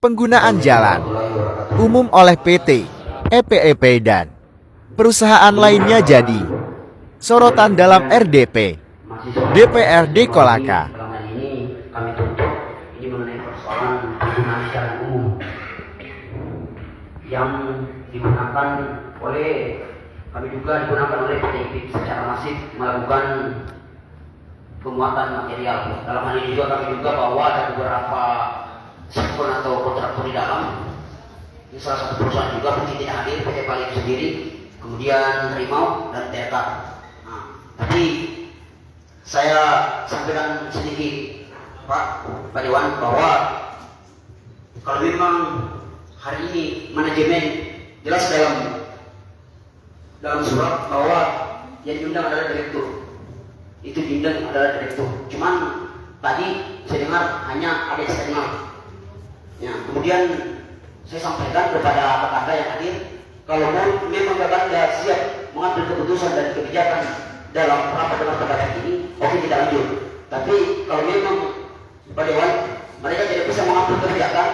penggunaan jalan umum oleh PT, EPEP dan perusahaan lainnya jadi sorotan dalam RDP DPRD Kolaka. Selama ini kami tuntut ini mengenai persoalan penggunaan jalan umum yang digunakan oleh kami juga digunakan oleh PTIP secara masif melakukan penguatan material. Dalam hal ini juga kami juga bahwa ada beberapa sektor atau kontraktor di dalam. Ini salah satu perusahaan juga mungkin tidak hadir, PT Balik sendiri, kemudian Rimau dan TK. Nah, tadi saya sampaikan sedikit Pak Dewan bahwa kalau memang hari ini manajemen jelas dalam surat bahwa yang diundang adalah direktur, itu diundang adalah direktur. Cuman tadi saya dengar hanya ada eksternal. Ya, kemudian saya sampaikan kepada kakak yang hadir, kalau memang kakak siap mengambil keputusan dan kebijakan dalam rapat dengan pendapat ini, oke kita lanjut. Tapi kalau memang Pak Dewan mereka tidak bisa mengambil kebijakan,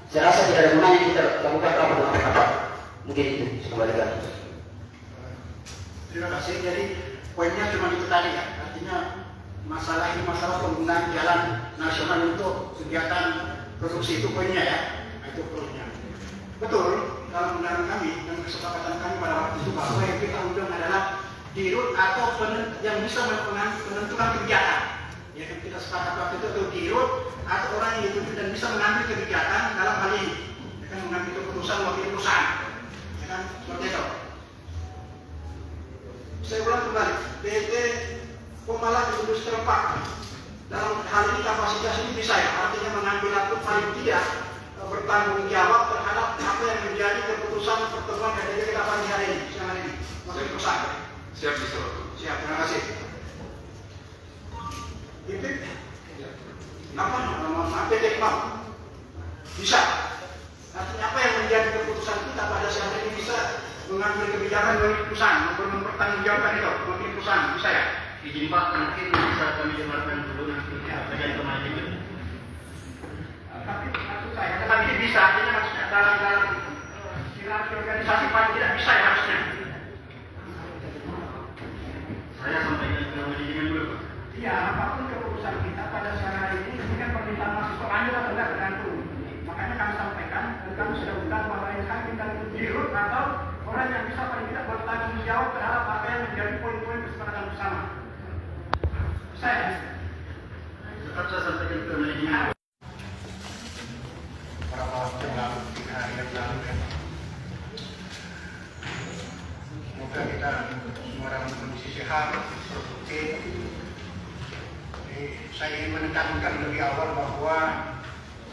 saya rasa tidak ada gunanya kita lakukan rapat dengan pendapat. Mungkin itu kembalikan. Terima kasih. Jadi poinnya cuma itu tadi ya. Artinya masalah ini masalah penggunaan jalan nasional untuk kegiatan produksi, itu poinnya ya. Nah, itu poinnya. Betul, dalam undangan kami dan kesepakatan kami pada waktu itu bahwa yang kita undang adalah dirut atau yang bisa menentukan kebijakan. Ya kan kita sepakat waktu itu dirut atau orang yang ditunjuk dan bisa mengambil kebijakan dalam hal ini. Ya kan mengambil keputusan wakil perusahaan. Ya kan seperti itu. Saya ulang kembali, PT Pemalang Industrial Park dalam hal ini kapasitas ini bisa ya, artinya mengambil atau paling tidak bertanggung jawab terhadap apa yang menjadi keputusan pertemuan dari kita pagi hari ini, siang hari ini. Wakil perusahaan. Siap bisa. Siap, terima kasih. Itu apa? Maaf, PT Pemang bisa. Artinya apa yang menjadi keputusan kita pada saat ini bisa mengambil kebijakan dari perusahaan, mempertanggungjawabkan itu, wakil perusahaan bisa ya. Izin Pak, mungkin bisa kami dengarkan dulu nanti bagian kemarin. Tapi maksud saya, tetapi ini bisa, artinya maksudnya dalam hierarki organisasi paling tidak bisa ya harusnya. Saya sampaikan ke manajemen dulu Pak. Iya, apapun keputusan kita pada siang hari ini kan permintaan mahasiswa lanjut atau tidak tergantung. Makanya kami sampaikan dan kami sudah undang bahwa yang kami minta itu dirut atau orang yang bisa paling tidak bertanggung jawab terhadap apa yang menjadi poin-poin kesepakatan bersama. Saya Tetap saya sampaikan ke manajemen. beberapa waktu yang lalu, 3 hari yang lalu ya. Semoga kita semua dalam kondisi sehat, produktif. Jadi, saya ingin menekankan lebih awal bahwa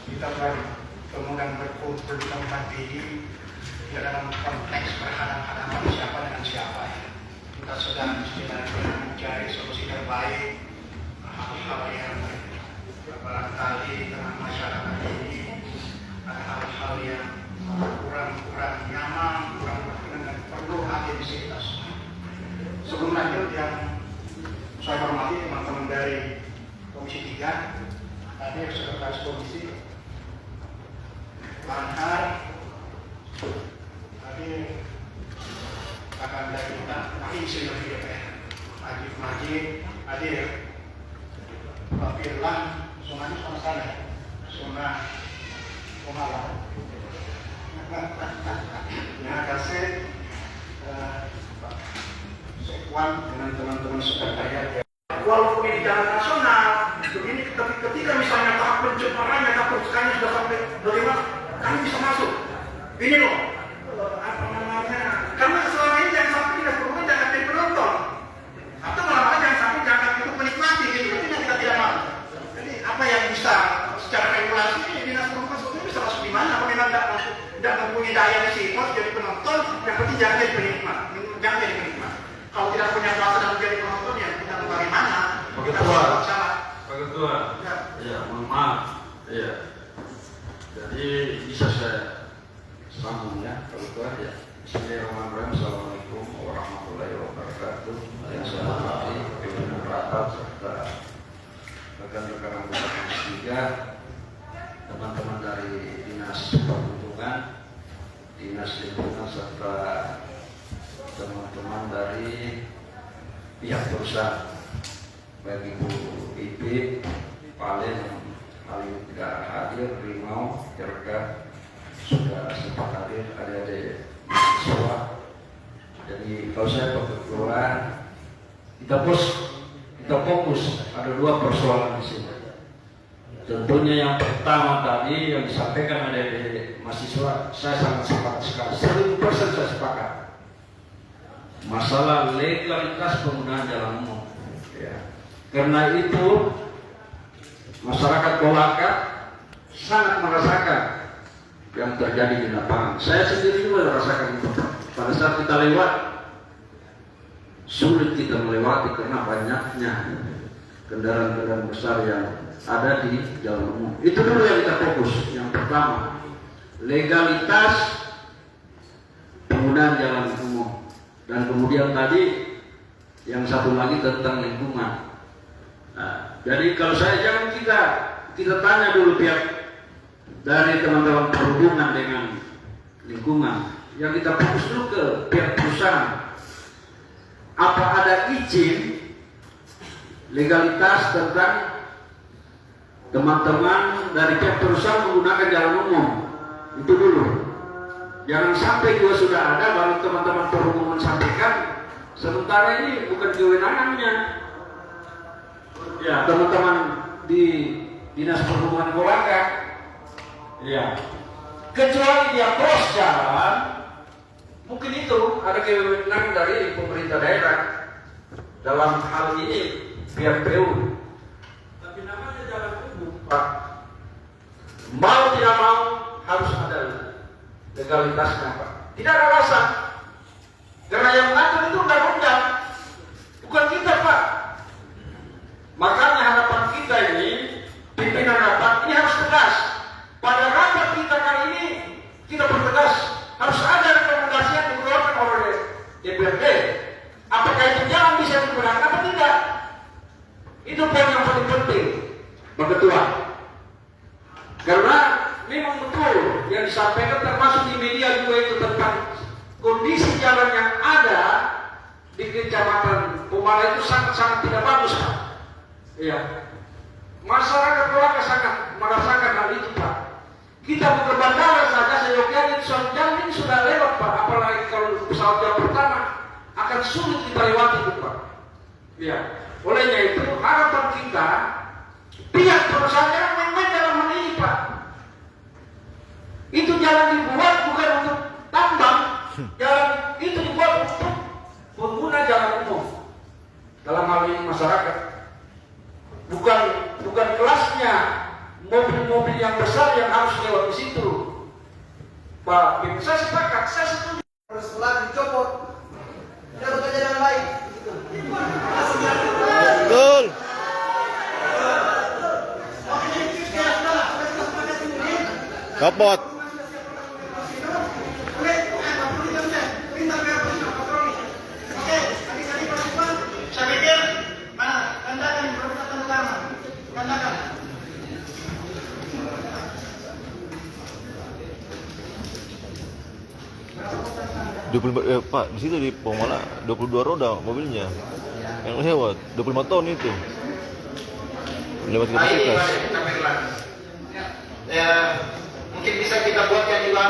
kita bertemu dan berkumpul di tempat ini tidak dalam konteks berhadap-hadapan siapa dengan siapa ya. Kita sedang sebenarnya mencari solusi terbaik hal-hal yang barangkali di tengah masyarakat ini ada hal-hal yang kurang nyaman, kurang berkenan dan perlu atensitas. Sebelum lanjut, yang saya hormati teman-teman dari Komisi 3, tadi Sekretaris Komisi Lanhar, tadi akan dari kita Insinyur DPR Ajif Majid hadir, Pak Firlan, Sunanya sama saya, Sunah Pemalang. Terima kasih Pak Sekwan dengan teman-teman sekretariat. Walaupun ini jalan nasional, begini ketika misalnya tahap pencemarannya, tahap perusahaannya sudah sampai bagaimana, kami bisa masuk. Ini loh, apa namanya? Karena selama ini jangan sampai tidak perlu jangan jadi penonton, atau malah jangan sampai jangan itu menikmati gitu. Itu yang kita tidak mau. Jadi apa yang bisa secara regulasi ini dinas perhubungan sebetulnya bisa masuk di mana? Apa memang tidak mempunyai daya di sini jadi penonton? Yang penting jangan jadi penikmat, jangan jadi penikmat. Kalau tidak punya kuasa dan menjadi penonton ya kita bagaimana? Pak Kita Ketua. salah. Pak Ketua. Ya. Ya, mohon maaf. Iya. Jadi bisa saya sambung ya, Pak Ketua ya. Bismillahirrahmanirrahim. Assalamualaikum warahmatullahi wabarakatuh. Yang saya hormati pimpinan rapat serta rekan-rekan anggota Komisi 3, teman-teman dari Dinas dinas lingkungan serta teman-teman dari pihak perusahaan, baik Ibu Ipit, Palen, Alim tidak hadir, Rimau, Jerka sudah sempat hadir, adik-adik mahasiswa. Jadi kalau saya kebetulan kita fokus ada dua persoalan di sini. Tentunya yang pertama tadi yang disampaikan oleh mahasiswa, saya sangat sepakat sekali, 100% saya sepakat. Masalah legalitas penggunaan jalan umum. Ya. Karena itu masyarakat Kolaka sangat merasakan yang terjadi di lapangan. Saya sendiri juga merasakan itu. Pada saat kita lewat, sulit kita melewati karena banyaknya kendaraan-kendaraan besar yang ada di jalan umum. Itu dulu yang kita fokus. Yang pertama, legalitas penggunaan jalan umum. Dan kemudian tadi yang satu lagi tentang lingkungan. Nah, jadi kalau saya jangan kita tanya dulu pihak dari teman-teman perhubungan dengan lingkungan. Yang kita fokus dulu ke pihak perusahaan. Apa ada izin legalitas tentang teman-teman dari pihak perusahaan menggunakan jalan umum? Itu dulu. Jangan sampai juga sudah ada baru teman-teman perhubungan sampaikan, sementara ini bukan kewenangannya. Ya, teman-teman di Dinas Perhubungan Kolaka, ya, kecuali dia cross jalan, mungkin itu ada kewenangan dari pemerintah daerah dalam hal ini pihak PU. Tapi namanya jalan umum, Pak, mau tidak mau harus ada legalitasnya, Pak. Tidak ada alasan. Karena yang mengatur itu undang-undang, bukan kita, Pak. Makanya harapan kita ini, pimpinan rapat ini harus tegas. Pada rapat kita kali ini, kita bertegas harus ada rekomendasi yang dikeluarkan oleh DPRD. Apakah itu jalan bisa digunakan atau tidak? Itu poin yang paling penting, Pak Ketua. Karena memang betul yang disampaikan termasuk di media juga itu tentang kondisi jalan yang ada di Kecamatan Pemala itu sangat-sangat tidak bagus, Pak. Iya. Masyarakat Kolaka sangat merasakan hal itu, Pak. Kita buka bandara saja seyogyanya itu jalan ini sudah lewat, Pak. Apalagi kalau pesawat yang pertama akan sulit kita lewati itu, Pak. Iya. Olehnya itu harapan kita pihak perusahaan yang main-main dalam hal ini, Pak. Itu jalan dibuat bukan untuk tambang, jalan itu dibuat untuk pengguna jalan umum. Dalam hal ini masyarakat, bukan kelasnya mobil-mobil yang besar yang harus lewat di situ. Pak, saya sepakat, saya setuju. Setelah dicopot, kita bekerja dengan baik. Betul. Copot. Saya pikir, mana? Tandakan, berusaha utama. Tandakan. Pak, di situ di Pemala 22 roda mobilnya. Yang lewat 25 tahun itu. Lewat kapasitas. Ya, mungkin bisa kita buatkan juga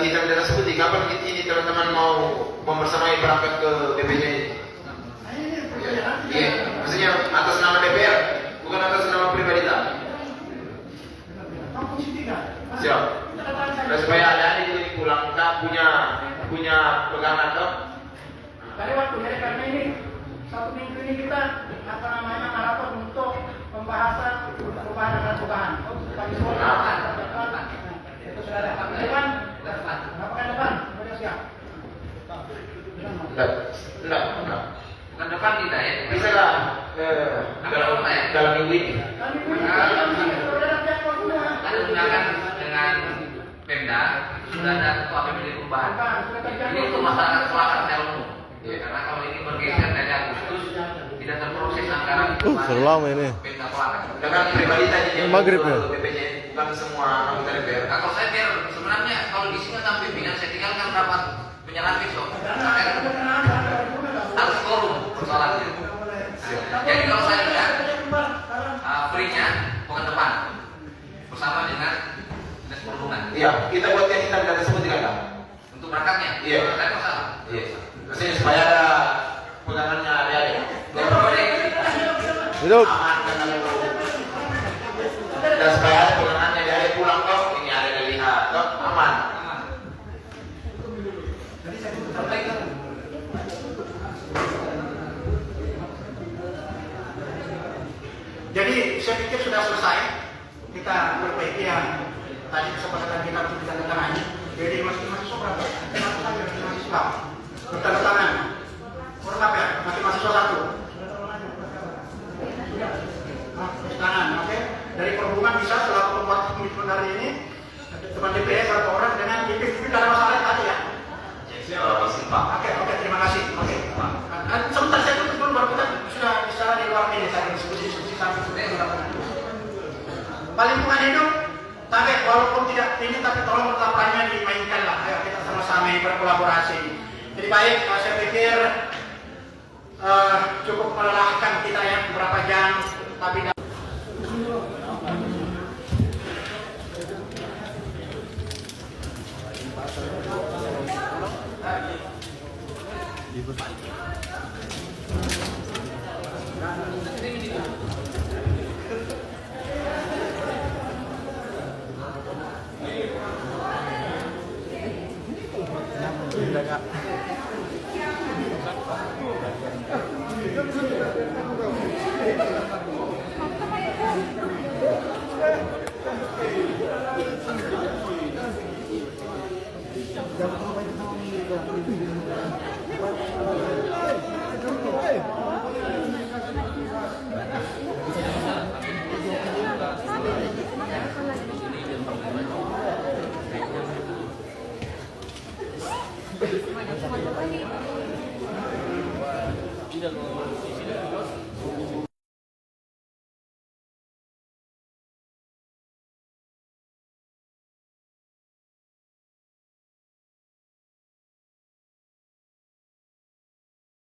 hitam dan putih. Kapan ini teman-teman mau membersamai berangkat ke BPJ ini? Iya, maksudnya atas nama DPR, bukan atas nama pribadi tak? Siap. Nah, supaya ada itu pulang tak punya pegangan tuh. Tadi waktu dari karena ini 1 minggu ini kita maraton untuk pembahasan perubahan. Kami semua itu sudah ada. Depan, depan, sudah siap. Enggak. Bukan depan kita ya. Bisa lah dalam minggu ini. Ada undangan dengan Pemda, sudah ada ketua PPD perubahan. Ini untuk masyarakat Kolaka secara umum. Karena kalau ini bergeser dari Agustus, tidak terproses anggaran Selam ini. Pemda Kolaka. Dengan pribadi tadi yang Maghrib ya? BPJ bukan semua anggota DPR. Nah, kalau saya biar sebenarnya kalau kondisinya kan pimpinan saya tinggalkan rapat penyerahan besok. Harus korum persoalannya. Jadi kalau saya lihat free-nya bukan depan bersama dengan dinas perhubungan. Iya, kita buat yang hitam dan tersebut tidak ada. Untuk berangkatnya. Iya. Ada masalah. Iya. Maksudnya supaya ada pegangannya ada. Hidup. Aman dan supaya ada pegangannya dari pulang kok ini ada dilihat kok aman. Jadi saya pikir sudah selesai. Kita perbaiki yang tadi kesepakatan kita untuk ditandatangani. Jadi mahasiswa berapa? Mahasiswa bertandatangan. Orang apa ya? Masih mahasiswa satu. Tangan, oke? Dari perhubungan bisa setelah membuat komitmen hari ini teman DPR satu orang dengan IP tidak ada masalah tadi ya? Oke, terima kasih. Oke. Sebentar saya tutup dulu baru kita sudah bicara di luar ini saya diskusi sampai lingkungan hidup, tapi walaupun tidak ini tapi tolong tetapnya dimainkan lah. Ayo kita sama-sama berkolaborasi. Jadi baik, saya pikir cukup melelahkan kita ya beberapa jam, tapi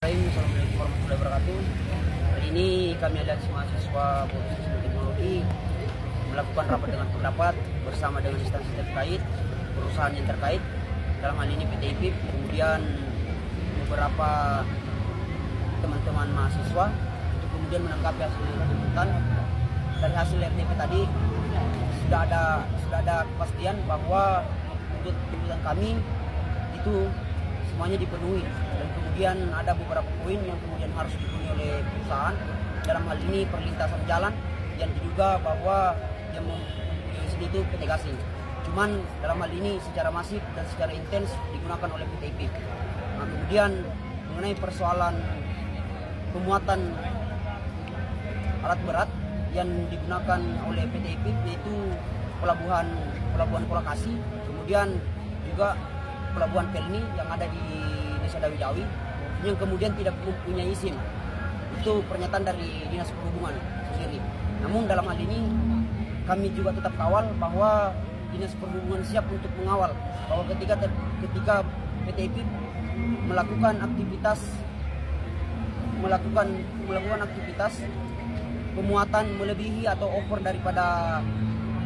Assalamualaikum warahmatullahi wabarakatuh. Hari ini kami adalah mahasiswa Politeknik Teknologi melakukan rapat dengan pendapat bersama dengan instansi terkait, perusahaan yang terkait, dalam hal ini PT IPIP, kemudian beberapa teman-teman mahasiswa untuk kemudian menanggapi hasil tuntutan. Dari hasil RTP tadi sudah ada kepastian bahwa tuntutan kami itu semuanya dipenuhi, dan kemudian ada beberapa poin yang kemudian harus dipenuhi oleh perusahaan, dalam hal ini perlintasan jalan yang diduga bahwa yang mempunyai izin itu PT Gasing. Cuman dalam hal ini secara masif dan secara intens digunakan oleh PT IPIP. Nah, kemudian mengenai persoalan pemuatan alat berat yang digunakan oleh PT IPIP, yaitu pelabuhan Kolakasi, kemudian juga pelabuhan Pelni yang ada di Desa Dawi-Dawi yang kemudian tidak mempunyai izin. Itu pernyataan dari Dinas Perhubungan sendiri. Namun dalam hal ini kami juga tetap kawal bahwa Dinas Perhubungan siap untuk mengawal bahwa ketika PT IPIP melakukan aktivitas pemuatan melebihi atau over daripada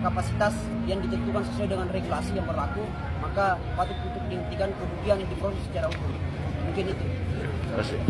kapasitas yang ditentukan sesuai dengan regulasi yang berlaku, maka patut untuk dihentikan, kemudian diproses secara hukum. Mungkin itu. Terima kasih.